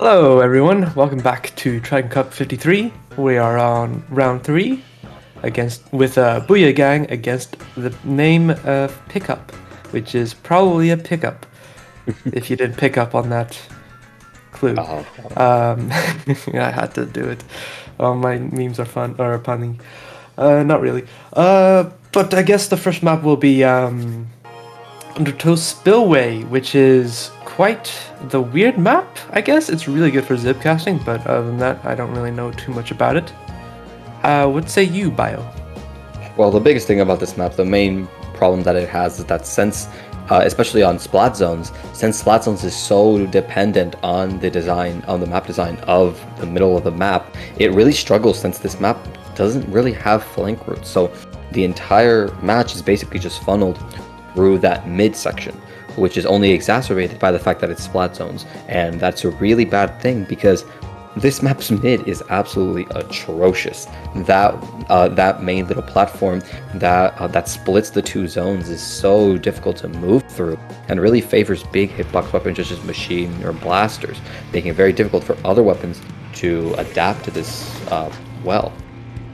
Hello, everyone. Welcome back to Triton Cup 53. We are on round 3 with BooyahGang against the name of Pickup, which is probably a pickup. If you didn't pick up on that clue, Oh, I had to do it. My memes are fun or punny. Not really. But I guess the first map will be Undertow Spillway, which is quite the weird map, I guess. It's really good for zip casting, but other than that, I don't really know too much about it. What say you, Bio? well, the biggest thing about this map, the main problem that it has is that since, especially on splat zones, since splat zones is so dependent on the map design of the middle of the map, it really struggles since this map doesn't really have flank routes. So the entire match is basically just funneled through that mid section, which is only exacerbated by the fact that it's splat zones. And that's a really bad thing because this map's mid is absolutely atrocious. That main little platform that splits the two zones is so difficult to move through and really favors big hitbox weapons such as machine or blasters, making it very difficult for other weapons to adapt to this well.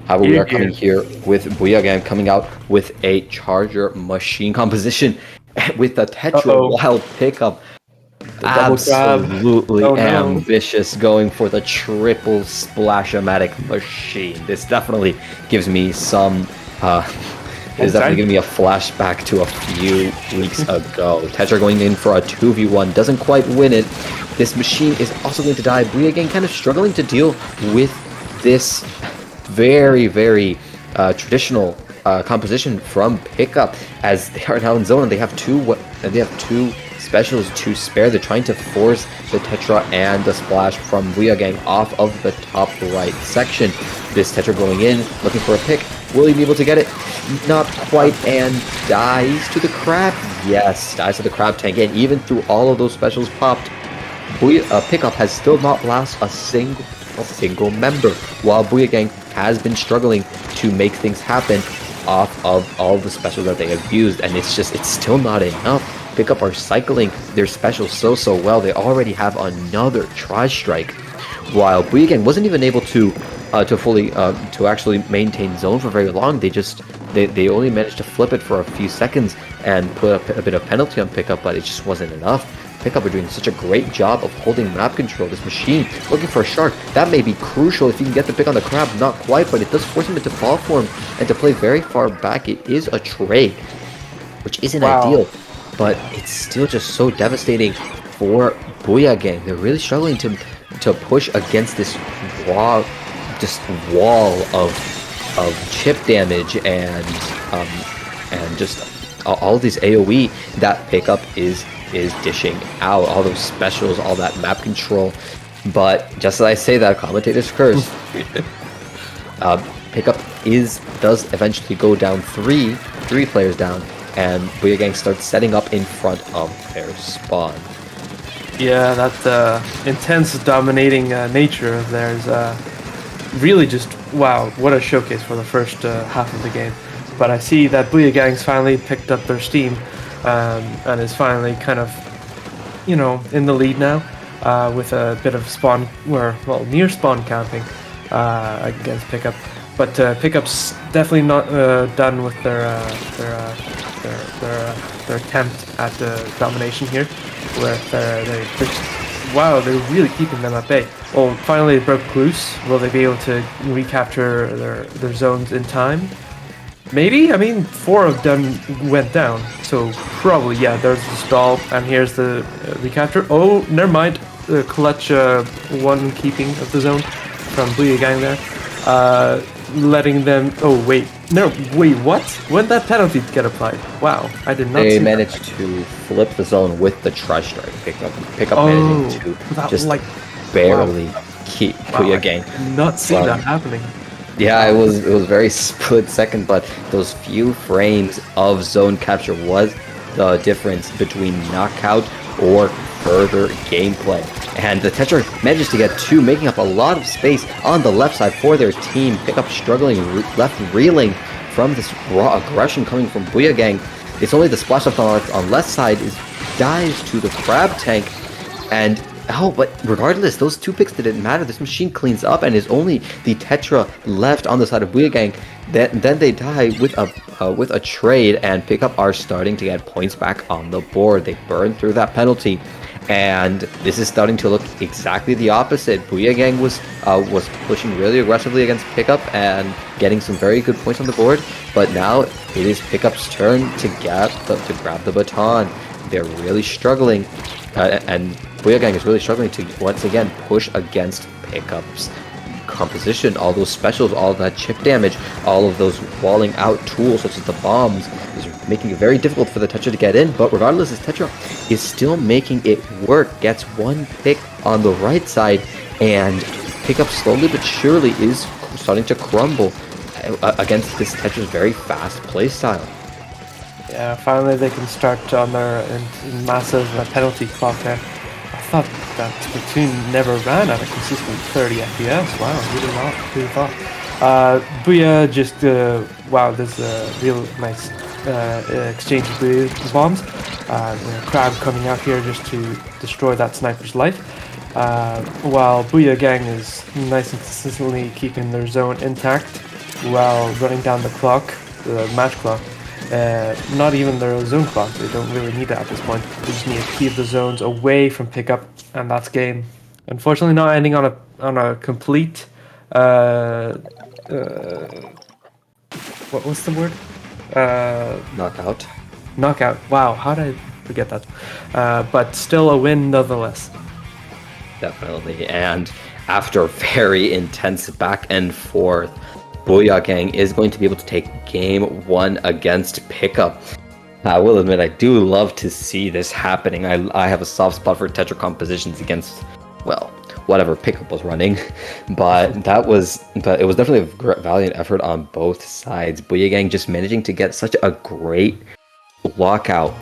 However, we are coming here with BooyahGang coming out with a charger machine composition with a Tetra Wild pickup. The double grab. Absolutely Oh, no. ambitious, going for the triple splash-o-matic machine. This definitely gives me some. It's definitely giving me a flashback to a few weeks ago. Tetra going in for a 2v1, doesn't quite win it. This machine is also going to die. BooyahGang kind of struggling to deal with this very, very traditional composition from Pickup, as they are now in zone and they have two specials to spare. They're trying to force the Tetra and the Splash from BooyahGang off of the top right section. This Tetra going in, looking for a pick. Will he be able to get it? Not quite, and dies to the crab. Yes, dies to the crab tank. And even through all of those specials popped, Pickup has still not lost a single member, while BooyahGang has been struggling to make things happen off of all the specials that they have used, and it's still not enough. Pickup are cycling their specials so well. They already have another tri-strike, while BooyahGang wasn't even able to fully to actually maintain zone for very long. They only managed to flip it for a few seconds and put a bit of penalty on Pickup, but it just wasn't enough. Pickup are doing such a great job of holding map control. This machine looking for a shark. That may be crucial if you can get the pick on the crab. Not quite, but it does force him into ball form and to play very far back. It is a trade, which isn't ideal, but it's still just so devastating for BooyahGang. They're really struggling to push against this wall of chip damage and just all these AoE that Pickup is dishing out, all those specials, all that map control. But just as I say that, commentator's curse. Pickup does eventually go down three players down, and BooyahGang starts setting up in front of their spawn. Yeah, that intense dominating nature of theirs really just, wow, what a showcase for the first half of the game. But I see that BooyahGang's finally picked up their steam and is finally kind of, in the lead now with a bit of near spawn camping against Pickup. But Pickup's definitely not done with their attempt at domination here, where they're really keeping them at bay. Well, finally they broke loose. Will they be able to recapture their zones in time? Maybe? I mean, 4 of them went down, so probably, yeah, there's the stall, and here's the recapture. Oh, never mind, the clutch one keeping of the zone from BooyahGang there. Letting them, wait, what? When did that penalty get applied? Wow, I did not see They managed to flip the zone with the tri-strike. Pickup managing to just barely keep BooyahGang. I did not see that happening. Yeah, it was very split second, but those few frames of zone capture was the difference between knockout or further gameplay. And the Tetra manages to get 2, making up a lot of space on the left side for their team. Pickup struggling, left reeling from this raw aggression coming from BooyahGang. It's only the splash up on left side dies to the crab tank, and Oh, but regardless, those 2 picks didn't matter. This machine cleans up and is only the Tetra left on the side of BooyahGang. Then they die with a trade, and Pickup are starting to get points back on the board. They burn through that penalty, and this is starting to look exactly the opposite. BooyahGang was pushing really aggressively against Pickup and getting some very good points on the board, but now it is Pickup's turn to grab the baton. They're really struggling, and BooyahGang is really struggling to once again push against Pickup's composition. All those specials, all of that chip damage, all of those walling out tools such as the bombs is making it very difficult for the Tetra to get in. But regardless, this Tetra is still making it work. Gets 1 pick on the right side, and Pickup slowly but surely is starting to crumble against this Tetra's very fast play style. Yeah, finally they can start on their massive penalty clock there. I thought that Splatoon never ran at a consistent 30 FPS. Wow, really thought. Booyah just, wow, there's a real nice exchange of Booyah bombs. Crab coming out here just to destroy that sniper's life. While BooyahGang is nice and consistently keeping their zone intact while running down the clock, the match clock. Not even their zone clock. They don't really need that at this point. They just need to keep the zones away from Pickup, and that's game. Unfortunately, not ending on a complete. What's the word? Knockout. Knockout. Wow, how did I forget that? But still a win nonetheless. Definitely, and after very intense back and forth, BooyahGang is going to be able to take game 1 against Pickup. I will admit, I do love to see this happening. I have a soft spot for Tetra compositions against, well, whatever Pickup was running, but it was definitely a valiant effort on both sides. BooyahGang just managing to get such a great lockout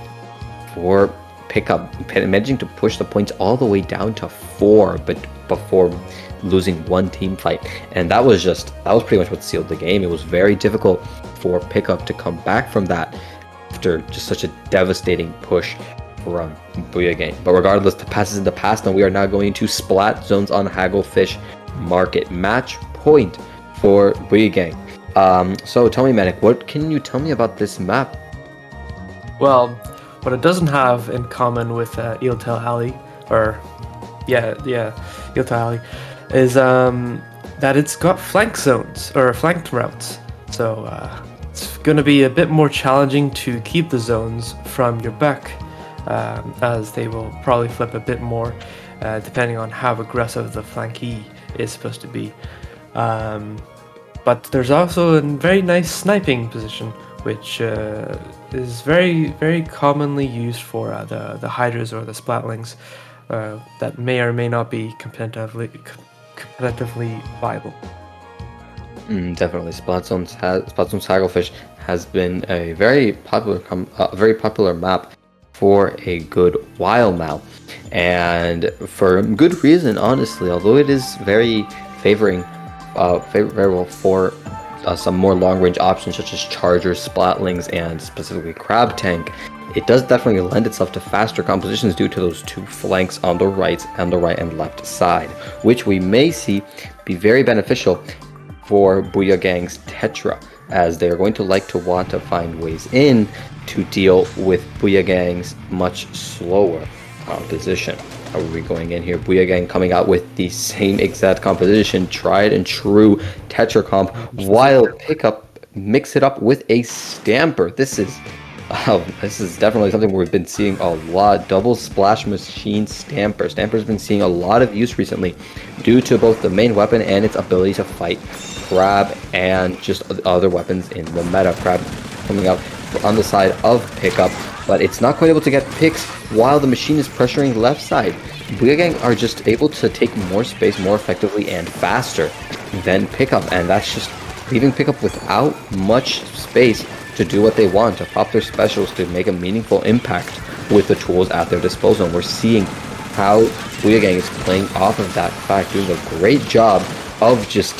for Pickup, managing to push the points all the way down to 4, but before losing 1 team fight, and that was pretty much what sealed the game. It was very difficult for Pickup to come back from that after just such a devastating push from BooyahGang. But regardless, the past is in the past, and we are now going to splat zones on Hagglefish Market. Match point for BooyahGang. So tell me, Manic, what can you tell me about this map? Well, what it doesn't have in common with Eeltail Alley, Eeltail Alley, is that it's got flank zones, or flanked routes. So it's going to be a bit more challenging to keep the zones from your back, as they will probably flip a bit more, depending on how aggressive the flankee is supposed to be. But there's also a very nice sniping position, which is very, very commonly used for the hydras or the splatlings that may or may not be competitively viable. Definitely, Splat Zones Hagglefish has been a very popular map for a good while now, and for good reason, honestly. Although it is very favorable for some more long-range options such as Chargers, Splatlings, and specifically Crab Tank, it does definitely lend itself to faster compositions due to those 2 flanks on the right and left side, which we may see be very beneficial for BooyahGang's Tetra, as they are going to want to find ways in to deal with BooyahGang's much slower composition. How are we going in here? BooyahGang coming out with the same exact composition, tried and true Tetra comp, while Pickup mix it up with a Stamper. This is definitely something we've been seeing a lot. Double splash machine Stamper. Stamper's been seeing a lot of use recently due to both the main weapon and its ability to fight Crab and just other weapons in the meta. Crab coming out on the side of Pickup, but it's not quite able to get picks while the machine is pressuring left side. BooyahGang are just able to take more space more effectively and faster than Pickup, and that's just leaving Pickup without much space to do what they want, to pop their specials, to make a meaningful impact with the tools at their disposal. And we're seeing how BooyahGang is playing off of that fact, doing a great job of just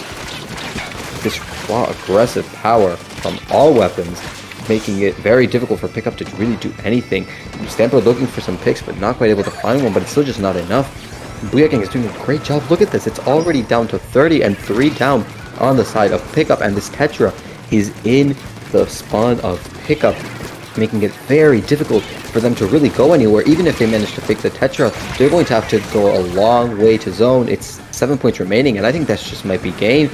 this raw aggressive power from all weapons, making it very difficult for Pickup to really do anything. Stamper looking for some picks, but not quite able to find one, but it's still just not enough. BooyahGang is doing a great job. Look at this. It's already down to 30 and 3 down on the side of Pickup. And this Tetra is in the spawn of Pickup, making it very difficult for them to really go anywhere. Even if they manage to fake the Tetra, they're going to have to go a long way to zone. It's 7 points remaining, and I think that's just might be game.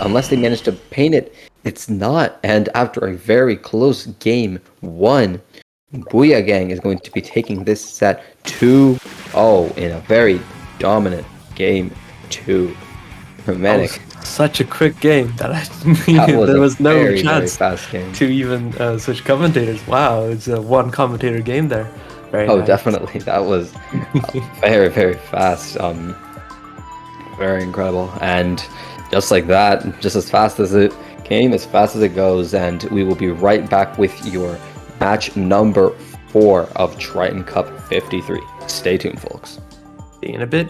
Unless they manage to paint it, it's not. And after a very close game 1, BooyahGang is going to be taking this set 2-0 in a very dominant game 2. Manic. Such a quick game that There was no chance very fast game. to even switch commentators. Wow, it's a one commentator game there. Very nice. Definitely. That was very, very fast. Very incredible. And just like that, just as fast as it came, as fast as it goes, and we will be right back with your match number 4 of Triton Cup 53. Stay tuned, folks. See you in a bit.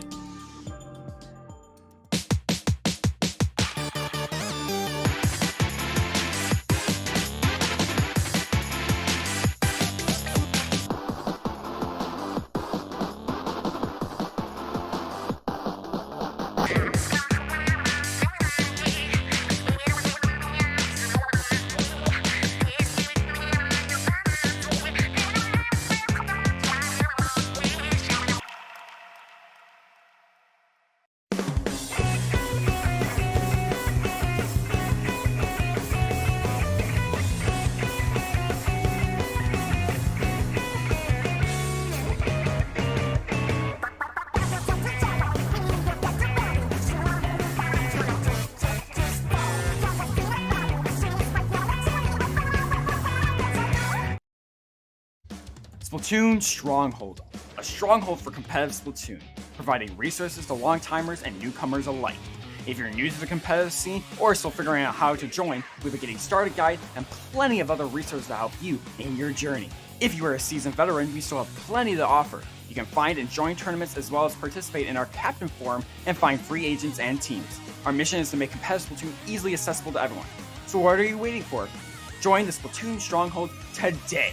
Splatoon Stronghold, a stronghold for competitive Splatoon, providing resources to long-timers and newcomers alike. If you're new to the competitive scene or still figuring out how to join, we have a getting started guide and plenty of other resources to help you in your journey. If you are a seasoned veteran, we still have plenty to offer. You can find and join tournaments as well as participate in our Captain Forum and find free agents and teams. Our mission is to make competitive Splatoon easily accessible to everyone. So what are you waiting for? Join the Splatoon Stronghold today!